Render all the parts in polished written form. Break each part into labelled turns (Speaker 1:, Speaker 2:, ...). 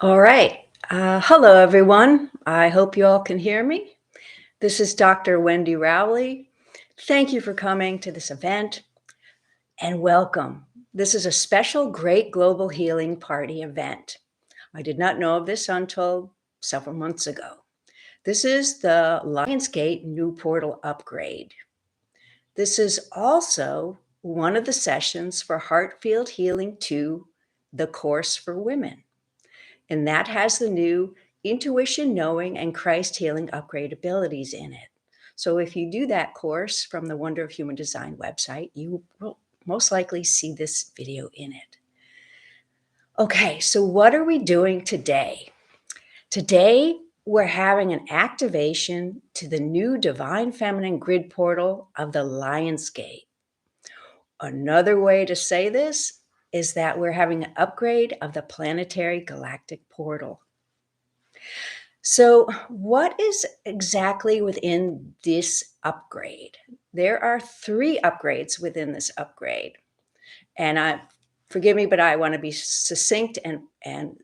Speaker 1: All right. Hello, everyone. I hope you all can hear me. This is Dr. Wendy Rowley. Thank you for coming to this event and welcome. This is a special Great Global Healing Party event. I did not know of this until several months ago. This is the Lionsgate New Portal Upgrade. This is also one of the sessions for Heart Field Healing 2, the course for women. And that has the new intuition, knowing, and Christ healing upgrade abilities in it. So if you do that course from the Wonder of Human Design website, you will most likely see this video in it. Okay, so what are we doing today? Today, we're having an activation to the new divine feminine grid portal of the Lionsgate. Another way to say this is that we're having an upgrade of the planetary galactic portal. So, what is exactly within this upgrade? There are 3 upgrades within this upgrade. And forgive me, but I want to be succinct and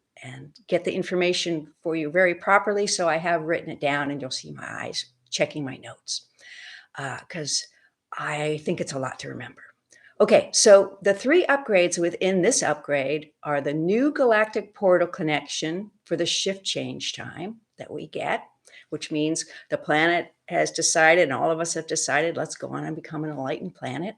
Speaker 1: get the information for you very properly. So I have written it down, and you'll see my eyes checking my notes because I think it's a lot to remember. Okay, so the 3 upgrades within this upgrade are the new galactic portal connection for the shift change time that we get, which means the planet has decided, and all of us have decided, let's go on and become an enlightened planet.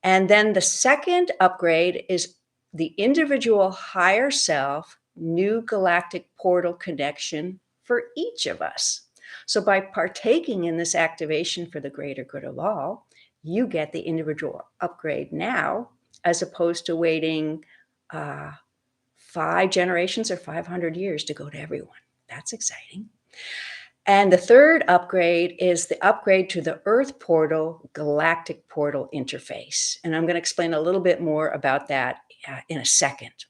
Speaker 1: And then the second upgrade is the individual higher self, new galactic portal connection for each of us. So by partaking in this activation for the greater good of all, you get the individual upgrade now, as opposed to waiting 5 generations or 500 years to go to everyone. That's exciting. And the third upgrade is the upgrade to the Earth Portal Galactic Portal interface. And I'm going to explain a little bit more about that in a second.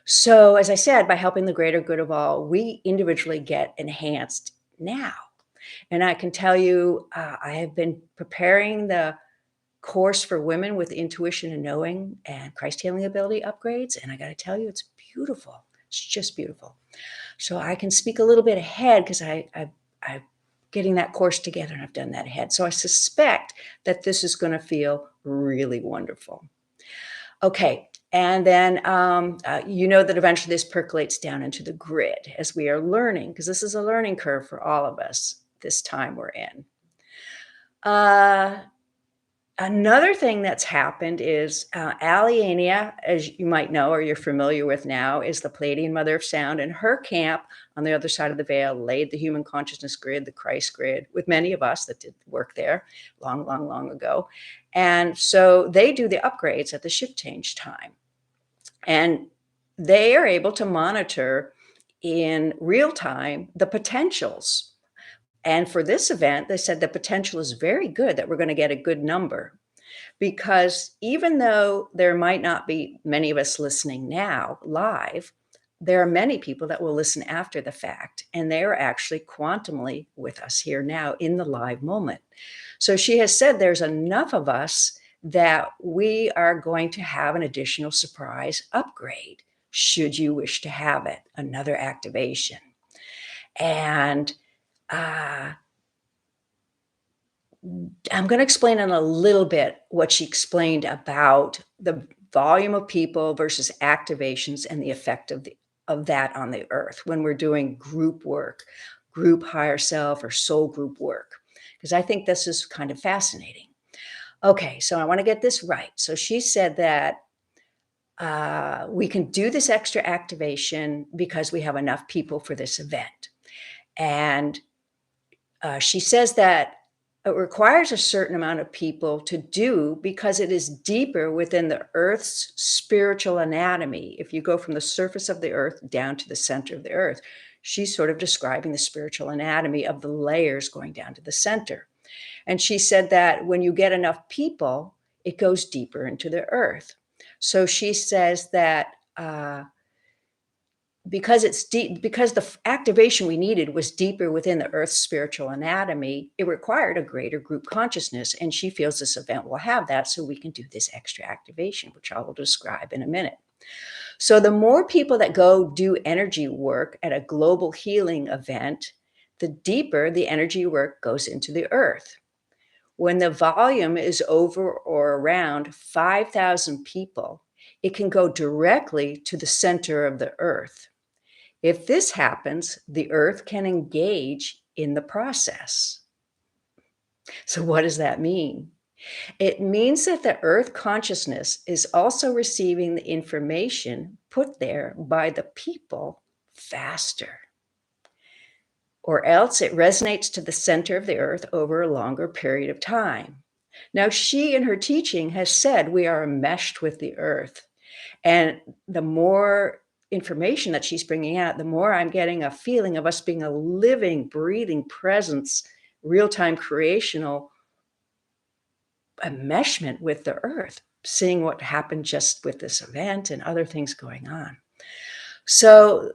Speaker 1: So, as I said, by helping the greater good of all, we individually get enhanced now. And I can tell you, I have been preparing the course for women with intuition and knowing and Christ healing ability upgrades. And I got to tell you, it's beautiful. It's just beautiful. So I can speak a little bit ahead because I'm getting that course together and I've done that ahead. So I suspect that this is going to feel really wonderful. Okay. And then you know that eventually this percolates down into the grid as we are learning, because this is a learning curve for all of us this time we're in. Another thing that's happened is Allaenea, as you might know or you're familiar with now, is the Palladian mother of sound, and her camp on the other side of the veil laid the human consciousness grid, the Christ grid, with many of us that did work there long, long, long ago. And so they do the upgrades at the shift change time. And they are able to monitor in real time the potentials. And for this event, they said the potential is very good that we're going to get a good number. Because even though there might not be many of us listening now live, there are many people that will listen after the fact, and they are actually quantumly with us here now in the live moment. So she has said there's enough of us that we are going to have an additional surprise upgrade, should you wish to have it, another activation. And I'm going to explain in a little bit what she explained about the volume of people versus activations and the effect of that on the earth when we're doing group work, group higher self or soul group work, because I think this is kind of fascinating. Okay, so I want to get this right. So she said that we can do this extra activation because we have enough people for this event. And she says that it requires a certain amount of people to do because it is deeper within the Earth's spiritual anatomy. If you go from the surface of the Earth down to the center of the Earth, she's sort of describing the spiritual anatomy of the layers going down to the center. And she said that when you get enough people, it goes deeper into the Earth. So she says that because it's deep, because the activation we needed was deeper within the Earth's spiritual anatomy, it required a greater group consciousness. And she feels this event will have that, so we can do this extra activation, which I will describe in a minute. So the more people that go do energy work at a global healing event, the deeper the energy work goes into the earth. When the volume is over or around 5,000 people, it can go directly to the center of the earth. If this happens, the earth can engage in the process. So, what does that mean? It means that the earth consciousness is also receiving the information put there by the people faster, or else it resonates to the center of the earth over a longer period of time. Now, she in her teaching has said we are enmeshed with the earth. And the more information that she's bringing out, the more I'm getting a feeling of us being a living, breathing presence, real time creational enmeshment with the earth, seeing what happened just with this event and other things going on. So,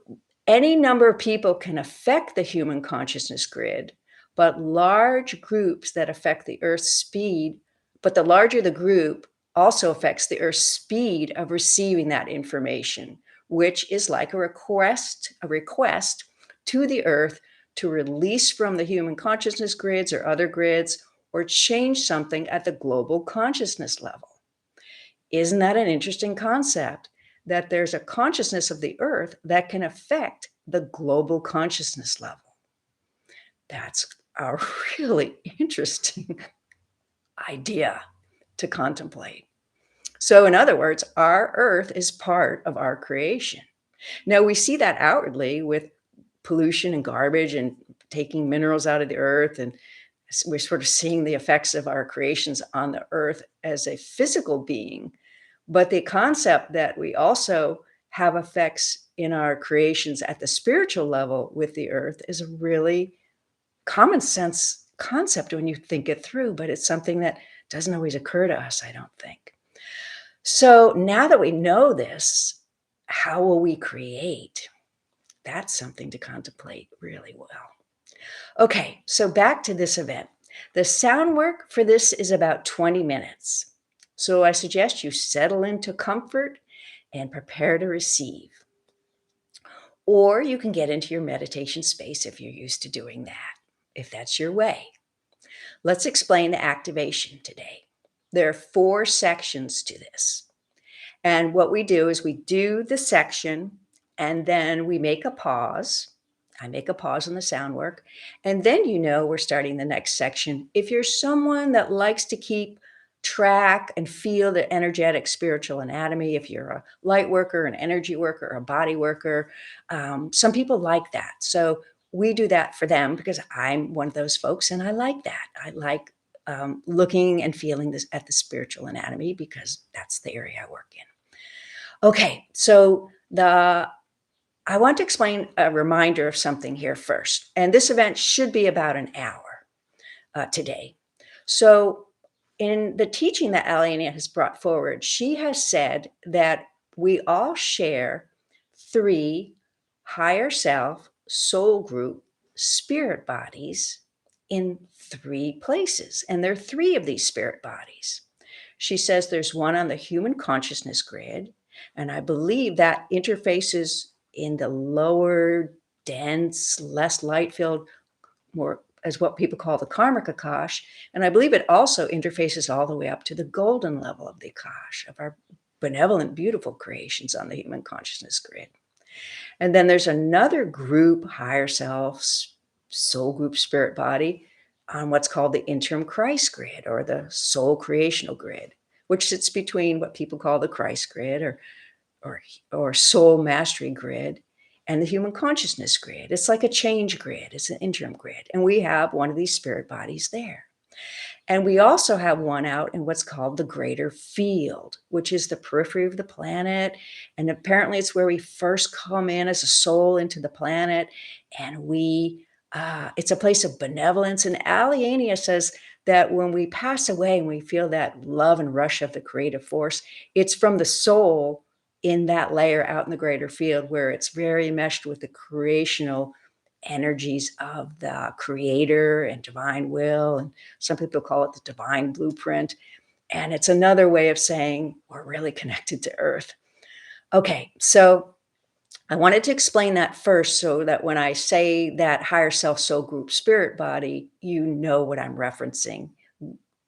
Speaker 1: any number of people can affect the human consciousness grid, but large groups that affect the Earth's speed, but the larger the group also affects the Earth's speed of receiving that information, which is like a request to the Earth to release from the human consciousness grids or other grids or change something at the global consciousness level. Isn't that an interesting concept? That there's a consciousness of the earth that can affect the global consciousness level. That's a really interesting idea to contemplate. So, in other words, our earth is part of our creation. Now, we see that outwardly with pollution and garbage and taking minerals out of the earth. And we're sort of seeing the effects of our creations on the earth as a physical being. But the concept that we also have effects in our creations at the spiritual level with the earth is a really common sense concept when you think it through, but it's something that doesn't always occur to us, I don't think. So now that we know this, how will we create? That's something to contemplate really well. Okay, so back to this event. The sound work for this is about 20 minutes. So I suggest you settle into comfort and prepare to receive. Or you can get into your meditation space if you're used to doing that, if that's your way. Let's explain the activation today. There are 4 sections to this. And what we do is we do the section and then we make a pause. I make a pause on the sound work. And then we're starting the next section. If you're someone that likes to keep track and feel the energetic spiritual anatomy, if you're a light worker, an energy worker, a body worker, some people like that. So we do that for them because I'm one of those folks and I like that. I like looking and feeling this at the spiritual anatomy because that's the area I work in. Okay, so I want to explain a reminder of something here first. And this event should be about an hour today. So, in the teaching that Allaenea has brought forward, she has said that we all share 3 higher self, soul group, spirit bodies in 3 places. And there are 3 of these spirit bodies. She says there's one on the human consciousness grid, and I believe that interfaces in the lower, dense, less light filled, more as what people call the karmic Akash. And I believe it also interfaces all the way up to the golden level of the Akash, of our benevolent, beautiful creations on the human consciousness grid. And then there's another group, higher self, soul group, spirit body, on what's called the interim Christ grid or the soul creational grid, which sits between what people call the Christ grid or soul mastery grid and the human consciousness grid. It's like a change grid. It's an interim grid. And we have one of these spirit bodies there. And we also have one out in what's called the greater field, which is the periphery of the planet. And apparently it's where we first come in as a soul into the planet. And it's a place of benevolence. And Allaenea says that when we pass away and we feel that love and rush of the creative force, it's from the soul in that layer out in the greater field where it's very meshed with the creational energies of the creator and divine will. And some people call it the divine blueprint. And it's another way of saying we're really connected to earth. Okay, so I wanted to explain that first so that when I say that higher self, soul, group, spirit body, you know what I'm referencing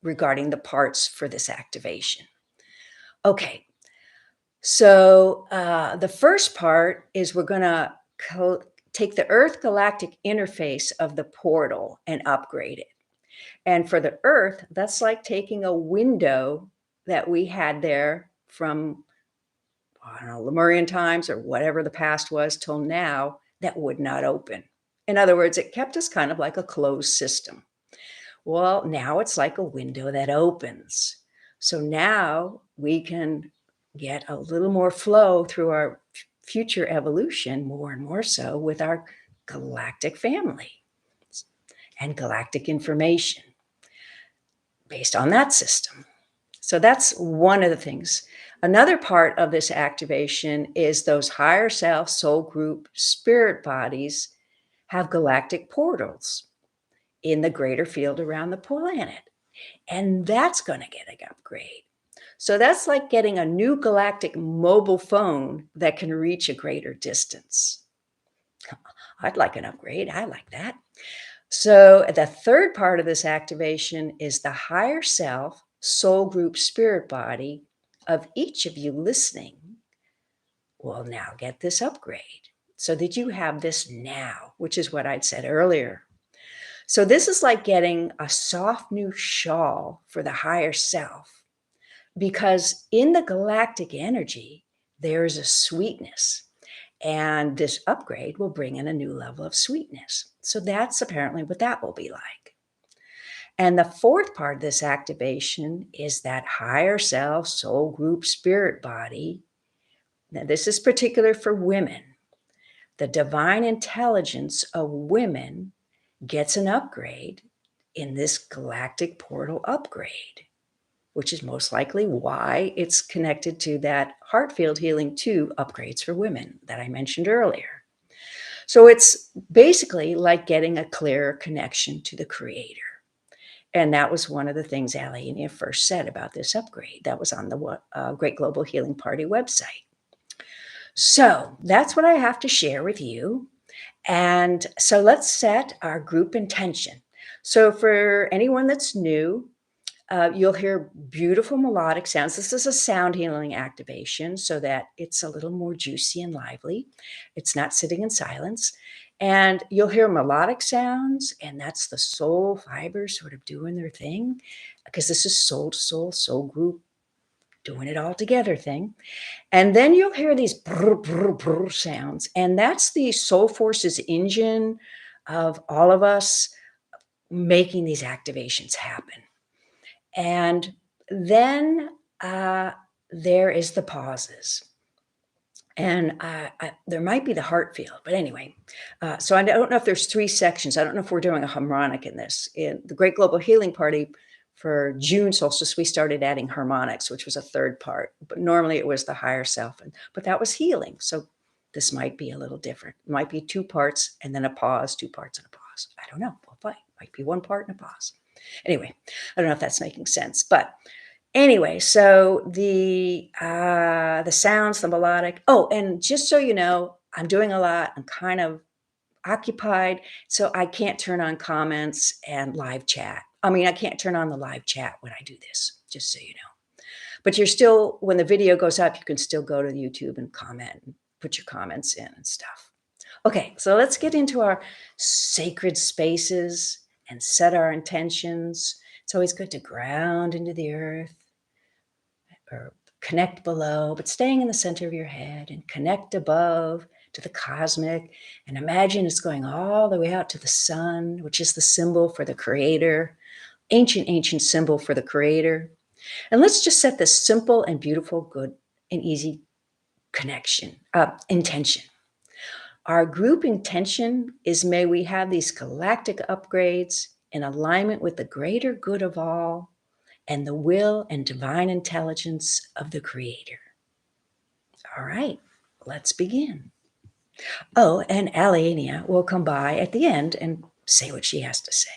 Speaker 1: regarding the parts for this activation. Okay, so the first part is we're going to take the Earth galactic interface of the portal and upgrade it. And for the Earth, that's like taking a window that we had there from, I don't know, Lemurian times or whatever the past was till now that would not open. In other words, it kept us kind of like a closed system. Well, now it's like a window that opens. So now we can get a little more flow through our future evolution, more and more so with our galactic family and galactic information based on that system. So that's one of the things. Another part of this activation is those higher self, soul group, spirit bodies have galactic portals in the greater field around the planet. And that's going to get an upgrade. So that's like getting a new galactic mobile phone that can reach a greater distance. I'd like an upgrade. I like that. So the third part of this activation is the higher self, soul group, spirit body of each of you listening will now get this upgrade so that you have this now, which is what I'd said earlier. So this is like getting a soft new shawl for the higher self, because in the galactic energy, there is a sweetness. And this upgrade will bring in a new level of sweetness. So that's apparently what that will be like. And the fourth part of this activation is that higher self, soul group, spirit body. Now, this is particular for women. The divine intelligence of women gets an upgrade in this galactic portal upgrade, which is most likely why it's connected to that heart field healing 2 upgrades for women that I mentioned earlier. So it's basically like getting a clearer connection to the creator. And that was one of the things Allaenea first said about this upgrade. That was on the Great Global Healing Party website. So that's what I have to share with you. And so let's set our group intention. So for anyone that's new, you'll hear beautiful melodic sounds. This is a sound healing activation so that it's a little more juicy and lively. It's not sitting in silence. And you'll hear melodic sounds, and that's the soul fibers sort of doing their thing, because this is soul to soul, soul group doing it all together thing. And then you'll hear these brr, brr, brr sounds, and that's the soul forces engine of all of us making these activations happen. And then there is the pauses. And there might be the heart field, but anyway. So I don't know if there's 3 sections. I don't know if we're doing a harmonic in this. In the Great Global Healing Party for June solstice, we started adding harmonics, which was a third part. But normally it was the higher self, but that was healing. So this might be a little different. It might be 2 parts and then a pause, 2 parts and a pause. I don't know. We'll find. Might be 1 part and a pause. Anyway, I don't know if that's making sense, but anyway, so the sounds, the melodic. Oh, and just so you know, I'm doing a lot. I'm kind of occupied, so I can't turn on comments and live chat. I mean, I can't turn on the live chat when I do this, just so you know. But you're still, when the video goes up, you can still go to YouTube and comment and put your comments in and stuff. Okay, so let's get into our sacred spaces and set our intentions. It's always good to ground into the earth or connect below, but staying in the center of your head, and connect above to the cosmic, and imagine it's going all the way out to the sun, which is the symbol for the creator, ancient symbol for the creator. And let's just set this simple and beautiful, good and easy intention. Our group intention is, may we have these galactic upgrades in alignment with the greater good of all and the will and divine intelligence of the creator. All right, let's begin. Oh, and Allaenea will come by at the end and say what she has to say.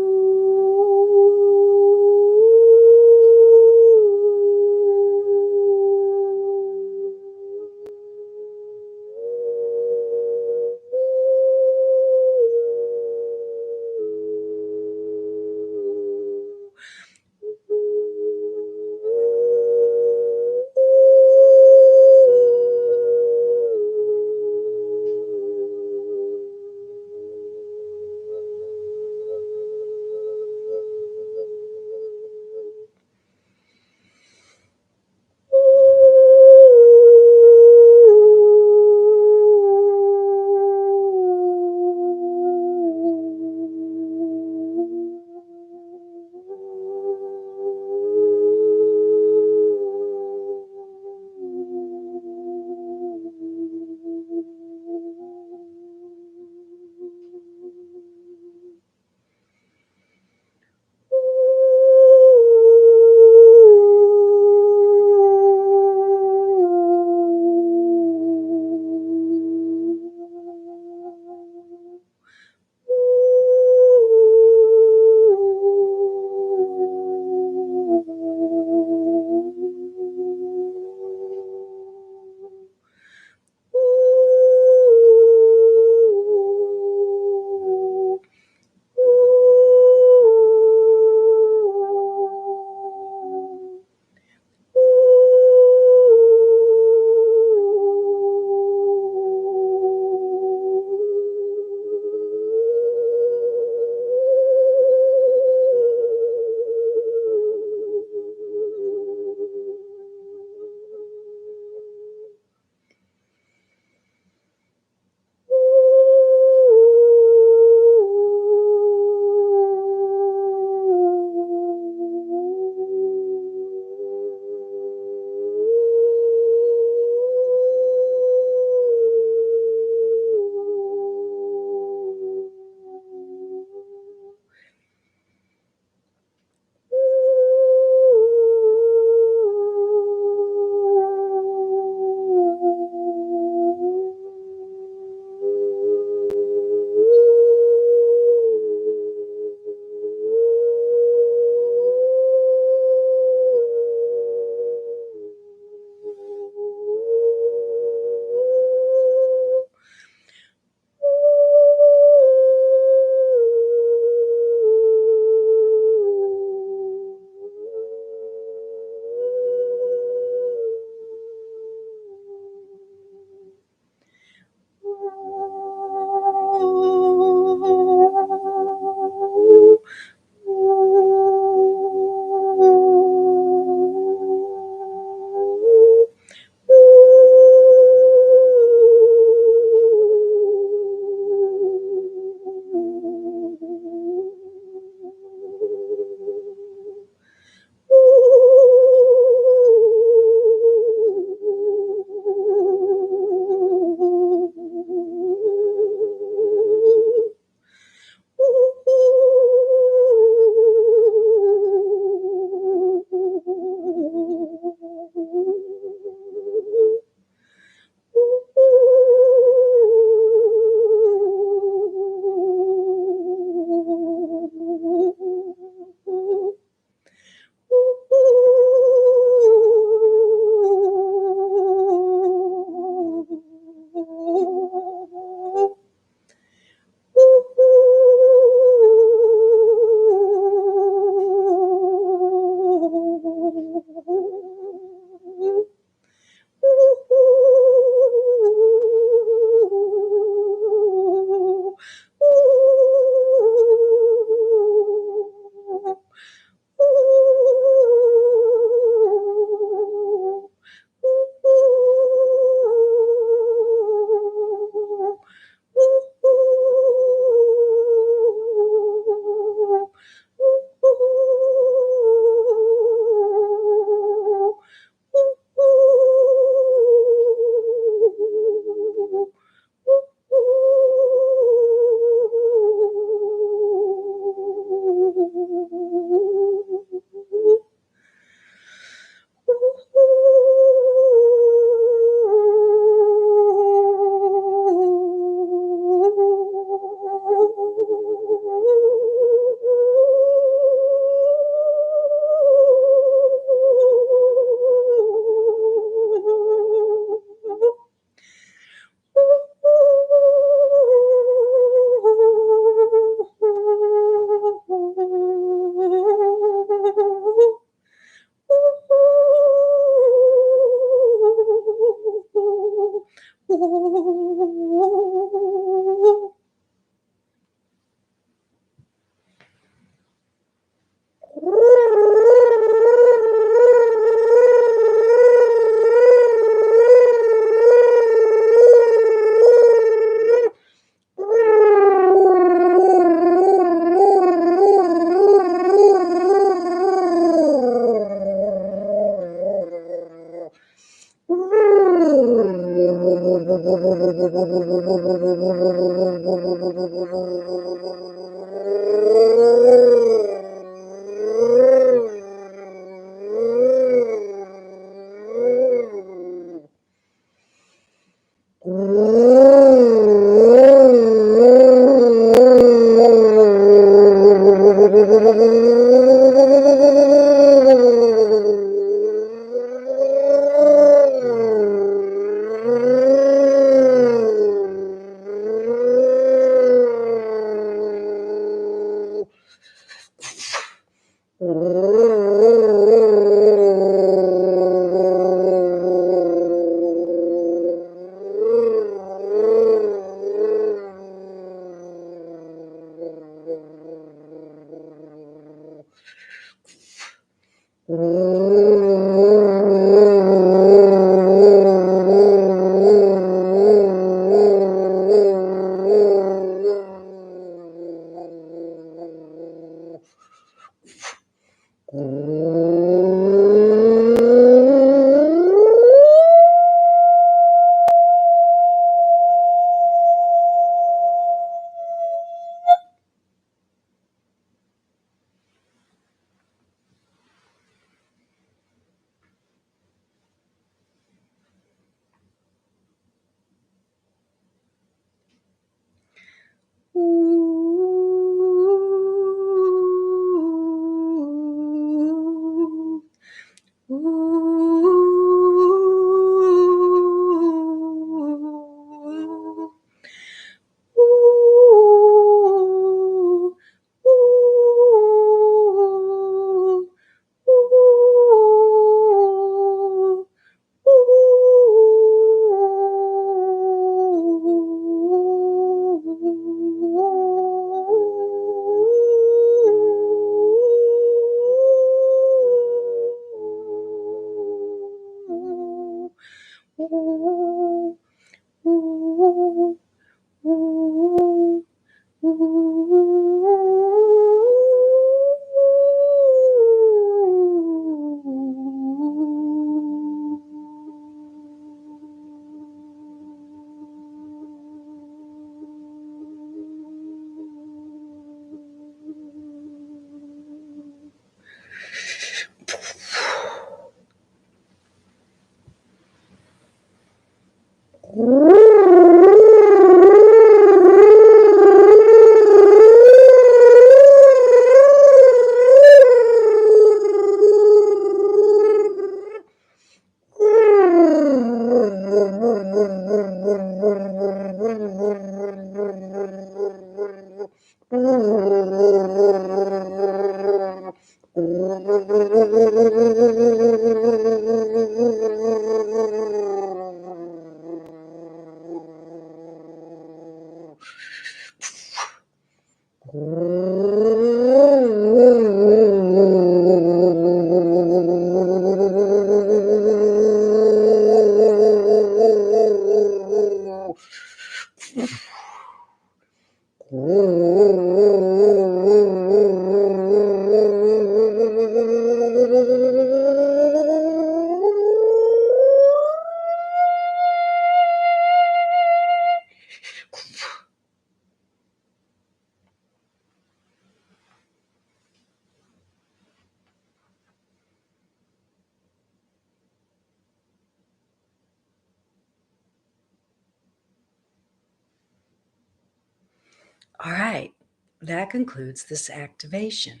Speaker 1: All right, that concludes this activation.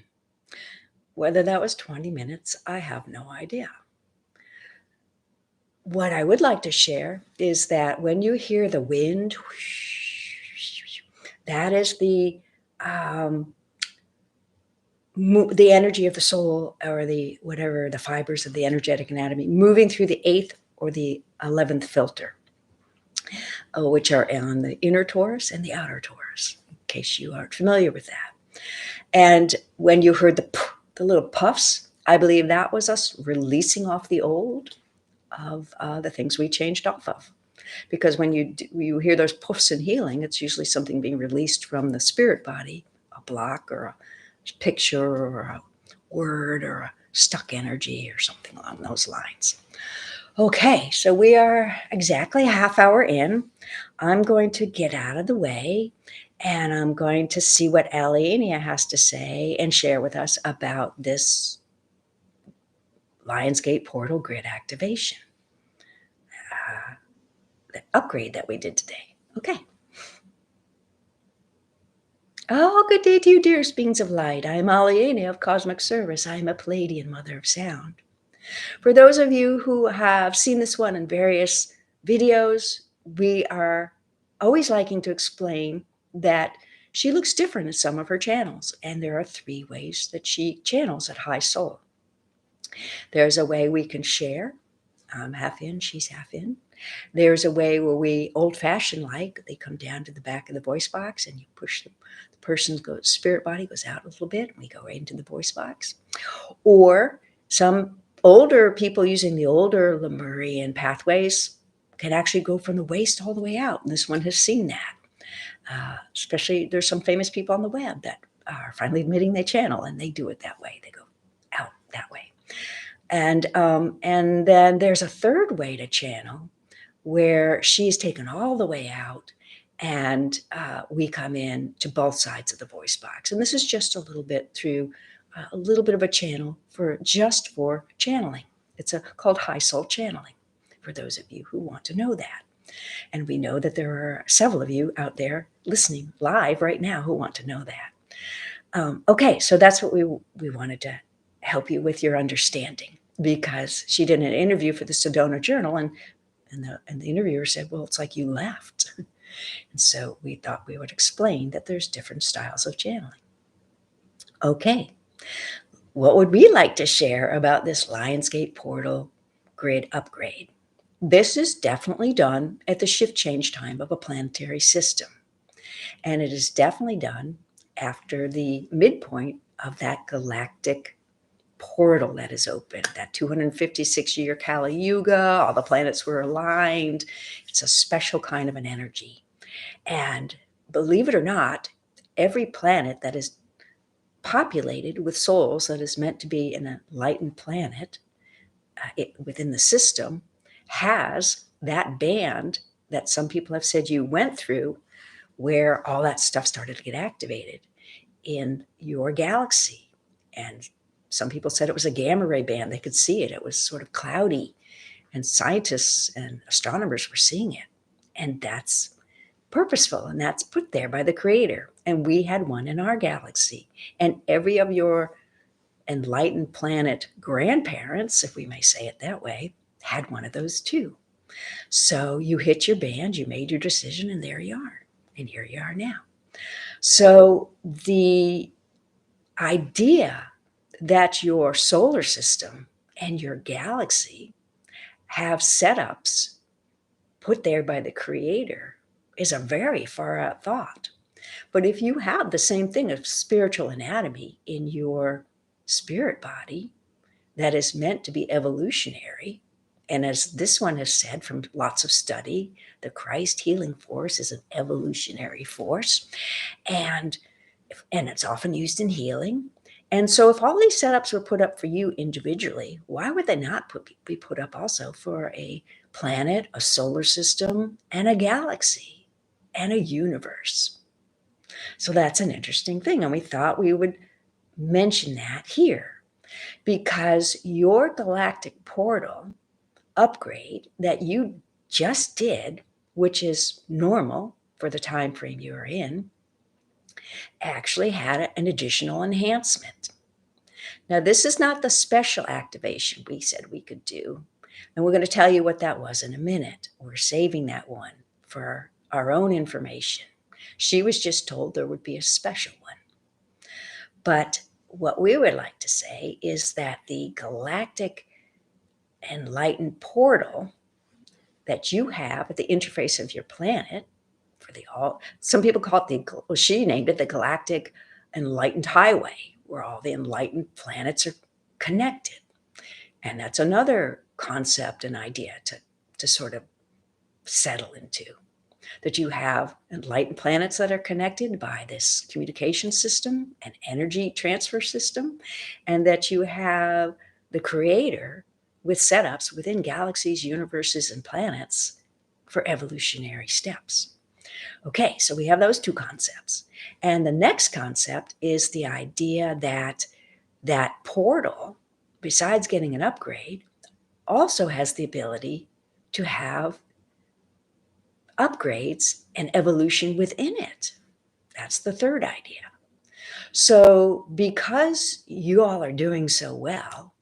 Speaker 1: Whether that was 20 minutes, I have no idea. What I would like to share is that when you hear the wind, that is the energy of the soul, or the whatever, the fibers of the energetic anatomy moving through the 8th or the 11th filter. which are on the inner torus and the outer torus, in case you aren't familiar with that. And when you heard the little puffs, I believe that was us releasing off the old of the things we changed off of. Because when you hear those puffs in healing, it's usually something being released from the spirit body, a block or a picture or a word or a stuck energy or something along those lines. Okay, so we are exactly a half hour in. I'm going to get out of the way and I'm going to see what Allaenea has to say and share with us about this Lionsgate portal grid activation, the upgrade that we did today. Okay. Oh, good day to you, dearest beings of light. I am Allaenea of Cosmic Service. I am a Palladian mother of sound. For those of you who have seen this one in various videos, we are always liking to explain that she looks different in some of her channels, and there are 3 ways that she channels at high soul. There's a way we can share. I'm half in, she's half in. There's a way where we old-fashioned like, they come down to the back of the voice box and you push the person's spirit body goes out a little bit and we go right into the voice box. Or some older people using the older Lemurian pathways can actually go from the waist all the way out. And this one has seen that. Especially there's some famous people on the web that are finally admitting they channel and they do it that way. They go out that way. And then there's a 3rd way to channel where she's taken all the way out and we come in to both sides of the voice box. And this is just a little bit through a little bit of a channel for channeling. It's called high soul channeling for those of you who want to know that. And we know that there are several of you out there listening live right now who want to know that. Okay, so that's what we wanted to help you with your understanding, because she did an interview for the Sedona Journal and the interviewer said, well, it's like you left. And so we thought we would explain that there's different styles of channeling. Okay, what would we like to share about this Lionsgate portal grid upgrade? This is definitely done at the shift change time of a planetary system. And it is definitely done after the midpoint of that galactic portal that is open, that 256-year Kali Yuga, all the planets were aligned. It's a special kind of an energy. And believe it or not, every planet that is populated with souls that is meant to be an enlightened planet within the system has that band that some people have said you went through where all that stuff started to get activated in your galaxy. And some people said it was a gamma ray band. They could see it. It was sort of cloudy, and scientists and astronomers were seeing it. And that's purposeful, and that's put there by the Creator. And we had one in our galaxy. And every of your enlightened planet grandparents, if we may say it that way, had one of those too. So you hit your band, you made your decision, and there you are. And here you are now. So the idea that your solar system and your galaxy have setups put there by the Creator is a very far out thought. But if you have the same thing of spiritual anatomy in your spirit body that is meant to be evolutionary, and as this one has said from lots of study, the Christ healing force is an evolutionary force, and it's often used in healing. And so if all these setups were put up for you individually, why would they not be put up also for a planet, a solar system, and a galaxy, and a universe? So that's an interesting thing. And we thought we would mention that here because your galactic portal upgrade that you just did, which is normal for the time frame you are in, actually had an additional enhancement. Now, this is not the special activation we said we could do, and we're going to tell you what that was in a minute. We're saving that one for our own information. She was just told there would be a special one. But what we would like to say is that the galactic enlightened portal that you have at the interface of your planet for the all, some people call it well, she named it the galactic enlightened highway, where all the enlightened planets are connected. And that's another concept and idea to sort of settle into, that you have enlightened planets that are connected by this communication system and energy transfer system, and that you have the creator with setups within galaxies, universes, and planets for evolutionary steps. Okay, so we have those two concepts. And the next concept is the idea that that portal, besides getting an upgrade, also has the ability to have upgrades and evolution within it. That's the third idea. So because you all are doing so well,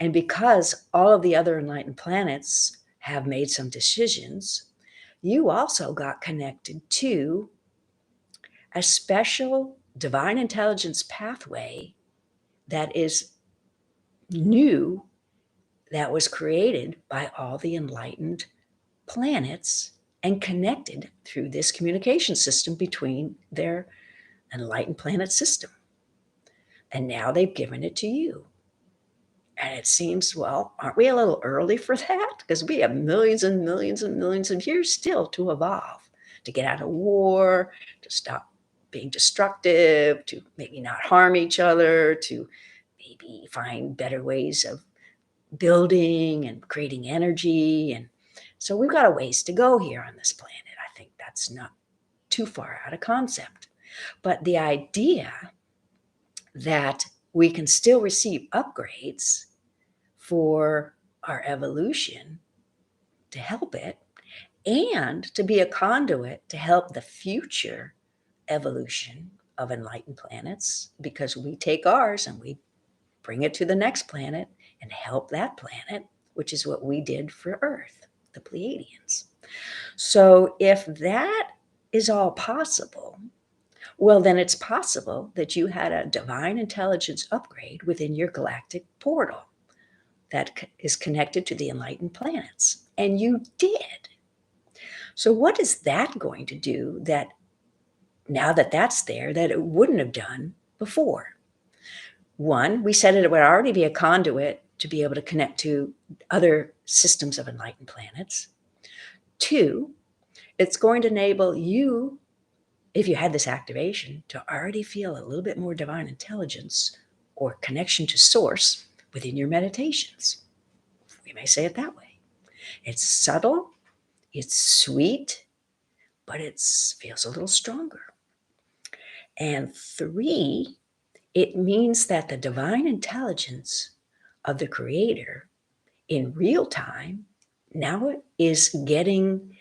Speaker 1: and because all of the other enlightened planets have made some decisions, you also got connected to a special divine intelligence pathway that is new, that was created by all the enlightened planets and connected through this communication system between their enlightened planet system. And now they've given it to you. And it seems, well, aren't we a little early for that? Because we have millions and millions and millions of years still to evolve, to get out of war, to stop being destructive, to maybe not harm each other, to maybe find better ways of building and creating energy. And so we've got a ways to go here on this planet. I think that's not too far out of concept. But the idea that we can still receive upgrades for our evolution to help it, and to be a conduit to help the future evolution of enlightened planets, because we take ours and we bring it to the next planet and help that planet, which is what we did for Earth, the Pleiadians. So if that is all possible, well, then it's possible that you had a divine intelligence upgrade within your galactic portal that is connected to the enlightened planets. And you did. So what is that going to do that now that that's there, that it wouldn't have done before? One, we said it would already be a conduit to be able to connect to other systems of enlightened planets. Two, it's going to enable you, if you had this activation, to already feel a little bit more divine intelligence or connection to source within your meditations. We may say it that way. It's subtle, it's sweet, but it feels a little stronger. And three, it means that the divine intelligence of the creator in real time now is getting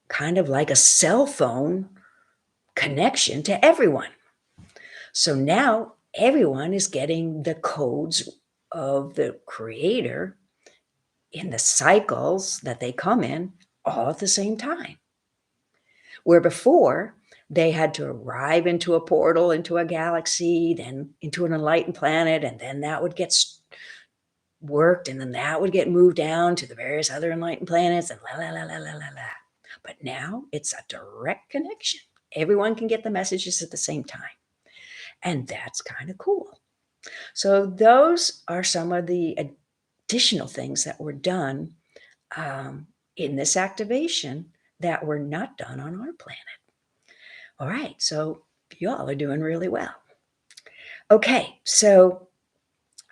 Speaker 1: kind of like a cell phone connection to everyone. So now everyone is getting the codes of the creator in the cycles that they come in all at the same time. Where before they had to arrive into a portal, into a galaxy, then into an enlightened planet, and then that would get worked, and then that would get moved down to the various other enlightened planets, and la la la la la la la. But now it's a direct connection. Everyone can get the messages at the same time. And that's kind of cool. So those are some of the additional things that were done in this activation that were not done on our planet. All right, so you all are doing really well. Okay, so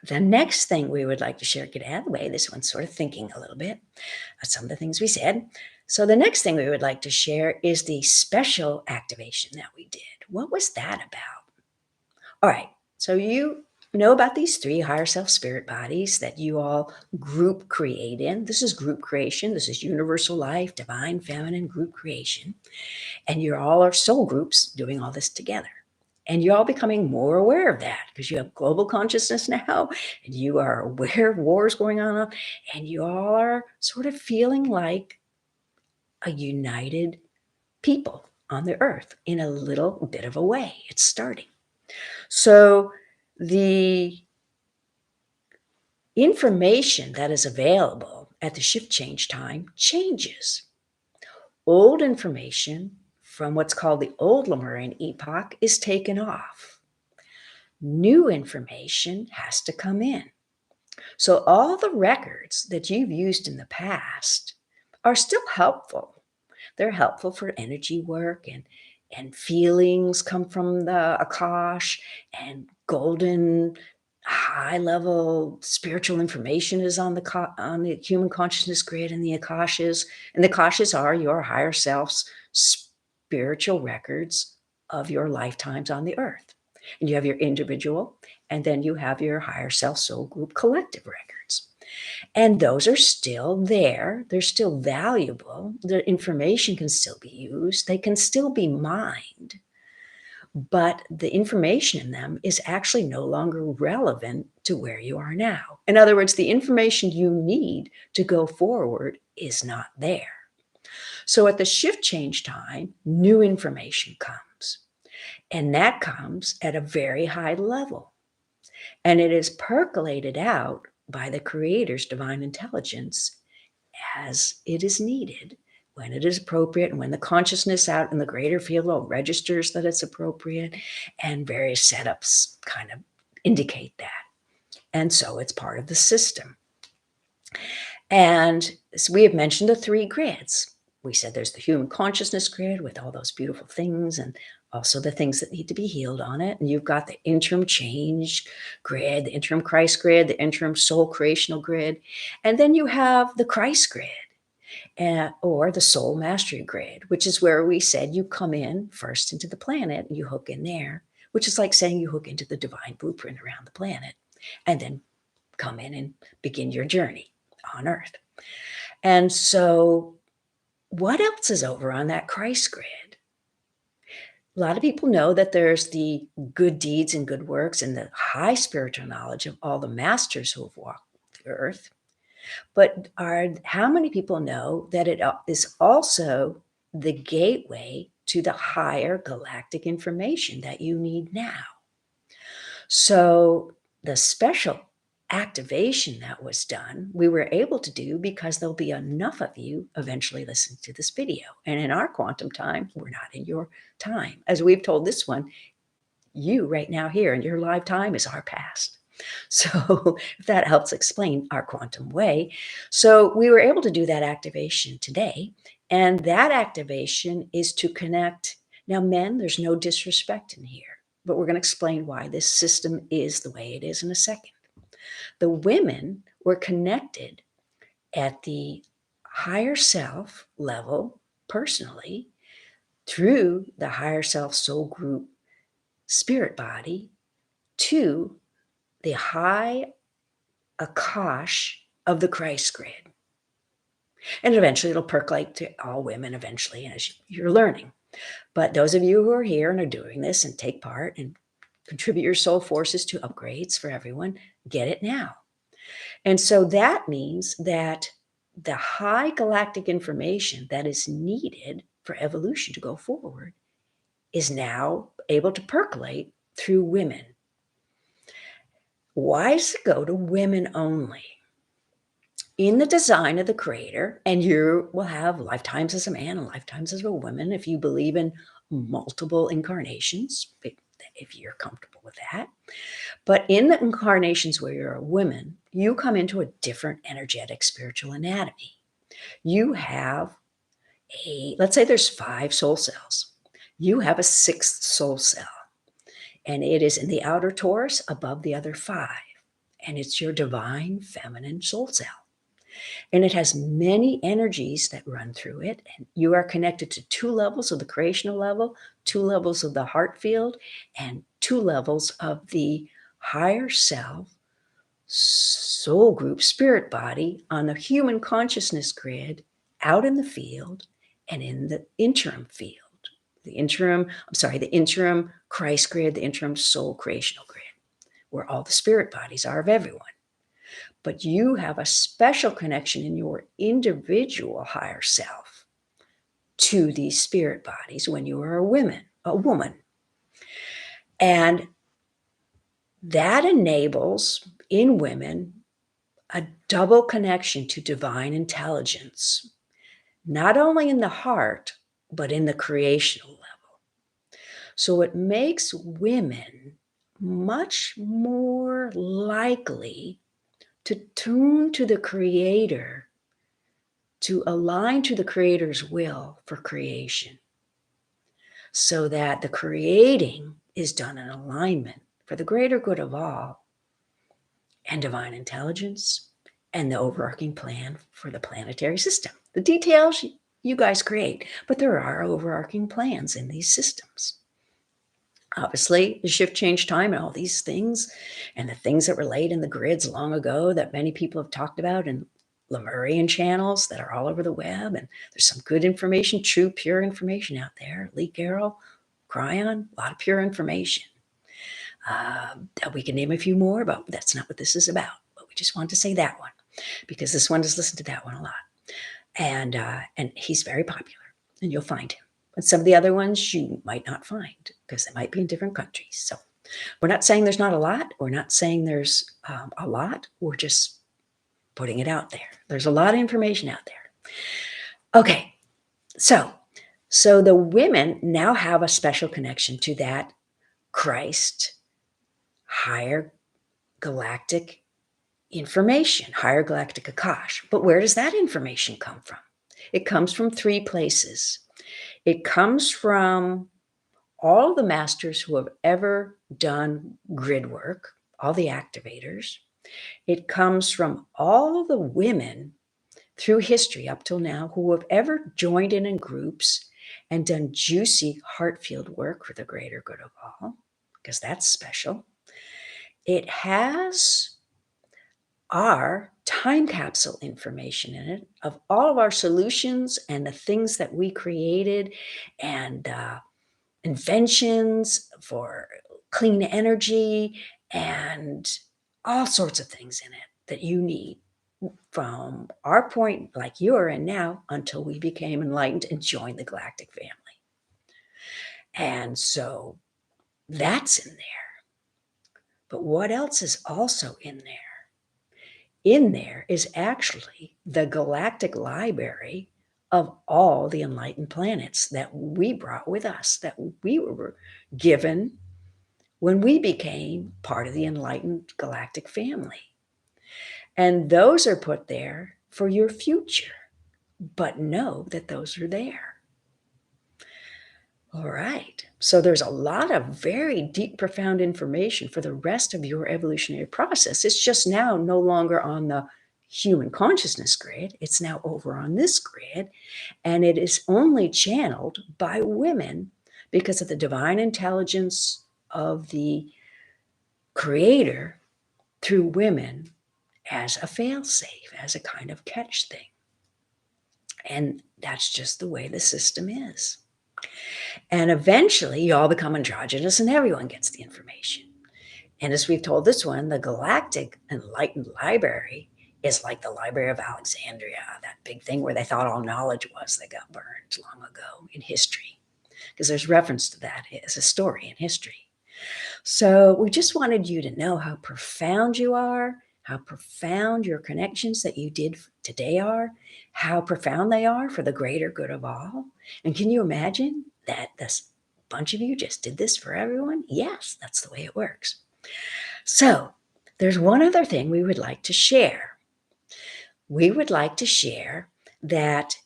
Speaker 1: the next thing we would like to share, get out of the way, this one's sort of thinking a little bit of some of the things we said. So the next thing we would like to share is the special activation that we did. What was that about? All right, so you know about these three higher self spirit bodies that you all group create in. This is group creation. This is universal life, divine feminine group creation. And you're all are soul groups doing all this together. And you're all becoming more aware of that because you have global consciousness now, and you are aware of wars going on, and you all are sort of feeling like a united people on the earth in a little bit of a way. It's starting. So the information that is available at the shift change time changes. Old information from what's called the Old Lemurian epoch is taken off. New information has to come in. So all the records that you've used in the past are still helpful. They're helpful for energy work, and feelings come from the Akash, and golden high level spiritual information is on the human consciousness grid and the Akashas. And the Akashas are your higher self's spiritual records of your lifetimes on the earth. And you have your individual, and then you have your higher self soul group collective records. And those are still there. They're still valuable. The information can still be used. They can still be mined. But the information in them is actually no longer relevant to where you are now. In other words, the information you need to go forward is not there. So at the shift change time, new information comes. And that comes at a very high level. And it is percolated out by the Creator's divine intelligence as it is needed, when it is appropriate, and when the consciousness out in the greater field registers that it's appropriate, and various setups kind of indicate that. And so it's part of the system. And so we have mentioned the 3 grids. We said there's the human consciousness grid with all those beautiful things, and also the things that need to be healed on it. And you've got the interim change grid, the interim Christ grid, the interim soul creational grid. And then you have the Christ grid, or the soul mastery grid, which is where we said you come in first into the planet and you hook in there, which is like saying you hook into the divine blueprint around the planet and then come in and begin your journey on earth. And so what else is over on that Christ grid? A lot of people know that there's the good deeds and good works and the high spiritual knowledge of all the masters who have walked the earth. But how many people know that it is also the gateway to the higher galactic information that you need now? So the special activation that was done, we were able to do because there'll be enough of you eventually listening to this video. And in our quantum time, we're not in your time. As we've told this one, you right now here in your live time is our past. So if that helps explain our quantum way. So we were able to do that activation today. And that activation is to connect. Now, men, there's no disrespect in here, but we're going to explain why this system is the way it is in a second. The women were connected at the higher self level personally through the higher self soul group spirit body to the high Akash of the Christ grid. And eventually it'll percolate to all women eventually as you're learning. But those of you who are here and are doing this and take part and contribute your soul forces to upgrades for everyone, get it now. And so that means that the high galactic information that is needed for evolution to go forward is now able to percolate through women. Why does it go to women only? In the design of the Creator, and you will have lifetimes as a man and lifetimes as a woman if you believe in multiple incarnations, if you're comfortable with that. But in the incarnations where you're a woman, you come into a different energetic spiritual anatomy. You have let's say there's 5 soul cells. You have a 6th soul cell, and it is in the outer torus above the other 5. And it's your divine feminine soul cell. And it has many energies that run through it. And you are connected to 2 levels of the creational level, 2 levels of the heart field, and 2 levels of the higher self, soul group, spirit body on the human consciousness grid, out in the field and in the interim field. The interim Christ grid, the interim soul creational grid, where all the spirit bodies are of everyone. But you have a special connection in your individual higher self to these spirit bodies when you are a woman. And that enables in women a double connection to divine intelligence, not only in the heart, but in the creational level. So it makes women much more likely to tune to the Creator, to align to the Creator's will for creation, so that the creating is done in alignment for the greater good of all and divine intelligence and the overarching plan for the planetary system. The details you guys create, but there are overarching plans in these systems. Obviously, the shift, change, time, and all these things, and the things that were laid in the grids long ago that many people have talked about in Lemurian channels that are all over the web. And there's some good information, true, pure information out there. Lee Carroll, Cryon, a lot of pure information. We can name a few more, but that's not what this is about. But we just wanted to say that one because this one has listened to that one a lot. And he's very popular, and you'll find him. And some of the other ones you might not find because they might be in different countries. So we're not saying there's not a lot. We're not saying there's a lot. We're just putting it out there. There's a lot of information out there. Okay, so the women now have a special connection to that Christ, higher galactic information, higher galactic Akash. But where does that information come from? It comes from three places. It comes from all the masters who have ever done grid work, all the activators. It comes from all the women through history up till now who have ever joined in groups and done juicy heart field work for the greater good of all, because that's special. It has our time capsule information in it of all of our solutions and the things that we created and inventions for clean energy and all sorts of things in it that you need from our point, like you're in now, until we became enlightened and joined the galactic family. And so that's in there. But what else is also in there? In there is actually the galactic library of all the enlightened planets that we brought with us, that we were given when we became part of the enlightened galactic family. And those are put there for your future, but know that those are there. All right. So there's a lot of very deep, profound information for the rest of your evolutionary process. It's just now no longer on the human consciousness grid. It's now over on this grid, and it is only channeled by women because of the divine intelligence of the Creator through women as a fail-safe, as a kind of catch thing. And that's just the way the system is. And eventually you all become androgynous and everyone gets the information. And as we've told this one, the Galactic Enlightened Library is like the Library of Alexandria, that big thing where they thought all knowledge was that got burned long ago in history, because there's reference to that as a story in history. So we just wanted you to know how profound you are, how profound your connections that you did today are, how profound they are for the greater good of all. And can you imagine that this bunch of you just did this for everyone? Yes, that's the way it works. So there's one other thing we would like to share. We would like to share that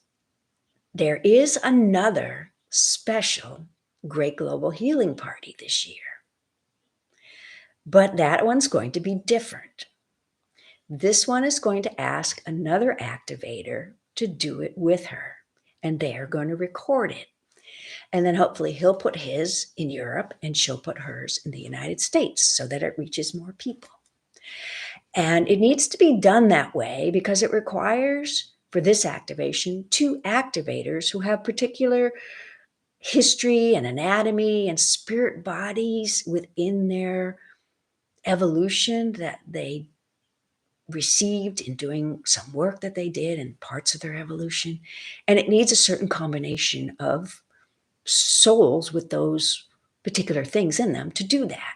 Speaker 1: there is another special Great Global Healing Party this year. But that one's going to be different. This one is going to ask another activator to do it with her, and they are going to record it. And then hopefully he'll put his in Europe and she'll put hers in the United States so that it reaches more people. And it needs to be done that way because it requires, for this activation, 2 activators who have particular history and anatomy and spirit bodies within their evolution that they received in doing some work that they did in parts of their evolution. And it needs a certain combination of souls with those particular things in them to do that.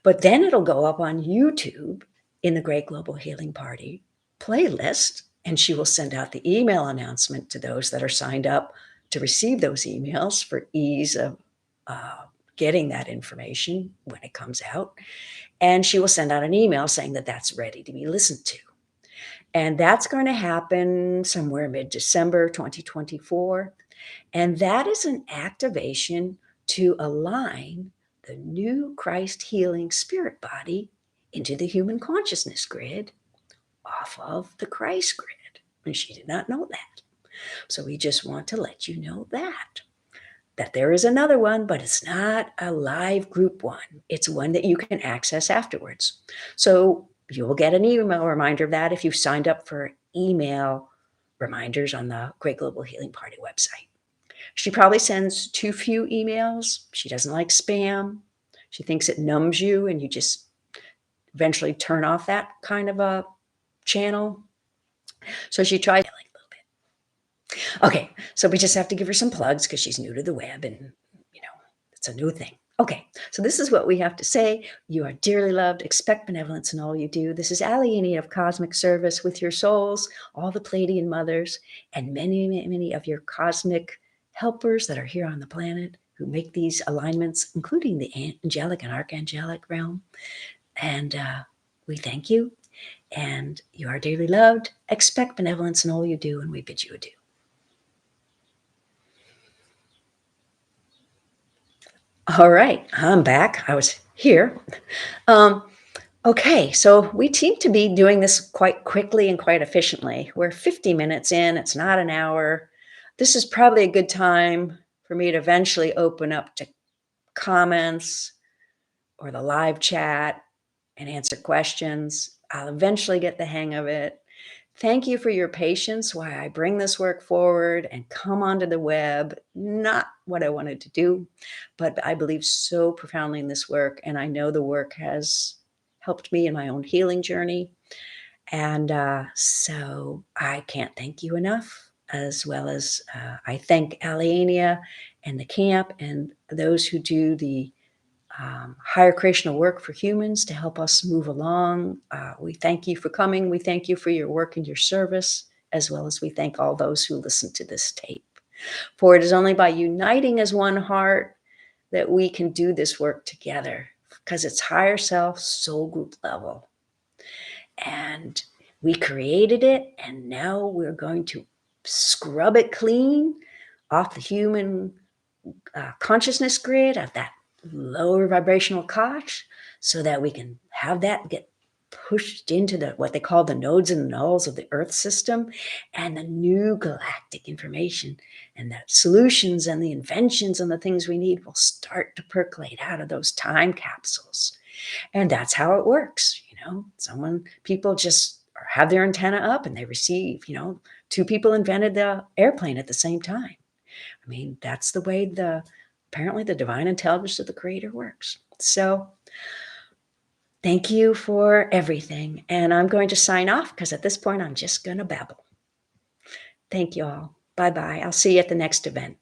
Speaker 1: But then it'll go up on YouTube in the Great Global Healing Party playlist, and she will send out the email announcement to those that are signed up to receive those emails for ease of getting that information when it comes out. And she will send out an email saying that that's ready to be listened to. And that's going to happen somewhere mid-December 2024. And that is an activation to align the new Christ healing spirit body into the human consciousness grid off of the Christ grid. And she did not know that. So we just want to let you know that there is another one, but it's not a live group one. It's one that you can access afterwards. So you'll get an email reminder of that if you've signed up for email reminders on the Great Global Healing Party website. She probably sends too few emails. She doesn't like spam. She thinks it numbs you and you just eventually turn off that kind of a channel. So she tried a little bit. Okay, so we just have to give her some plugs because she's new to the web and, it's a new thing. Okay, so this is what we have to say. You are dearly loved. Expect benevolence in all you do. This is Allaenea of Cosmic Service with your souls, all the Pleiadian mothers, and many, many, many of your cosmic helpers that are here on the planet who make these alignments, including the angelic and archangelic realm. And we thank you. And you are dearly loved. Expect benevolence in all you do, and we bid you adieu. All right, I'm back. I was here. Okay, so we seem to be doing this quite quickly and quite efficiently. We're 50 minutes in, it's not an hour. This is probably a good time for me to eventually open up to comments or the live chat and answer questions. I'll eventually get the hang of it. Thank you for your patience while I bring this work forward and come onto the web. Not what I wanted to do, but I believe so profoundly in this work. And I know the work has helped me in my own healing journey. And so I can't thank you enough, as well as I thank Allaenea and the camp and those who do the higher creational work for humans to help us move along. We thank you for coming. We thank you for your work and your service, as well as we thank all those who listen to this tape. For it is only by uniting as one heart that we can do this work together, because it's higher self, soul group level. And we created it, and now we're going to scrub it clean off the human consciousness grid of that lower vibrational kosh, so that we can have that get pushed into what they call the nodes and nulls of the earth system, and the new galactic information and the solutions and the inventions and the things we need will start to percolate out of those time capsules. And that's how it works. People just have their antenna up and they receive. Two people invented the airplane at the same time. I mean, that's the way apparently the divine intelligence of the creator works. So thank you for everything. And I'm going to sign off because at this point, I'm just going to babble. Thank you all. Bye-bye. I'll see you at the next event.